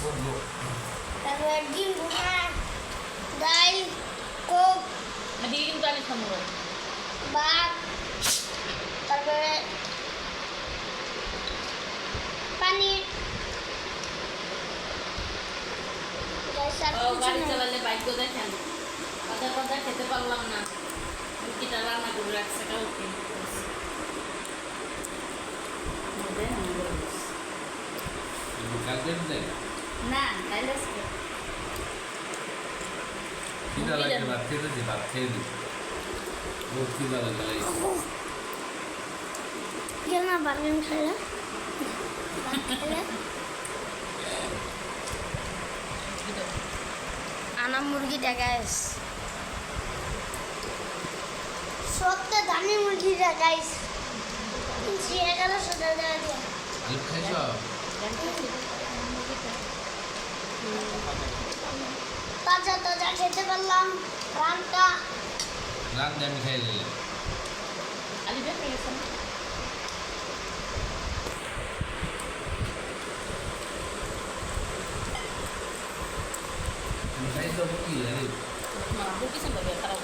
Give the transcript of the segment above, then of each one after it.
তারপরে ডিম ভুনা, ডাল, কোক, এদিকে কিন্তু আমি খাবো ভাত, তারপরে পানি। গাড়ি চালালে বাইক দেখেন আধা পাতা খেতে পারলাম না রুটিটা রান্না করে রাখছে কালকে না তাইলে খিদা লাগছে ভাত খেতেছি ভাত খেয়ে দিই বহুত খিদা লাগে গেল না বার্গার খেলে আনা মুরগিটা গাইস, সবটা দামি মুরগিটা গাইস, 1100 টাকা দিয়ে। আলু খাইছ তাজা তাজা খেতে পারলাম রানটা। রাত দিয়ে আমি খাই নিলাম আলি বের হয়ে গেছে তুমি খাইছ কি আরে মারা বুকি সম্ভব খারাপ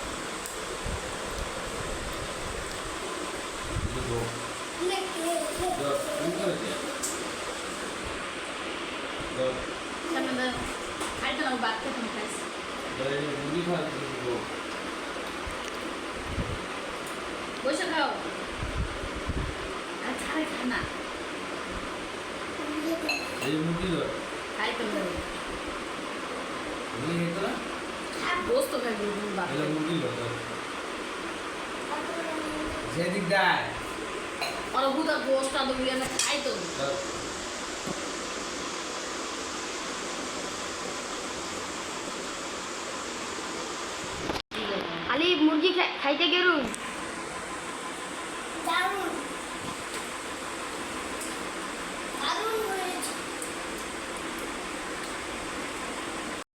তো তুমি করে দে তো সামনে খাইতে না বাদ খেতে খাইছি তাহলে মুড়ি খাওয়া তো বসে খাও আর ছাড়ে খায় না এই মুড়ি লো খাইতে হবে মুড়ি খেতো না গোস্ত খাইবে বাদ এটা মুড়ি লো যেদিক যায় আর বুদা গোস্ত আদৌ না খাইতো আলি মুরগি খাইতে গেলুম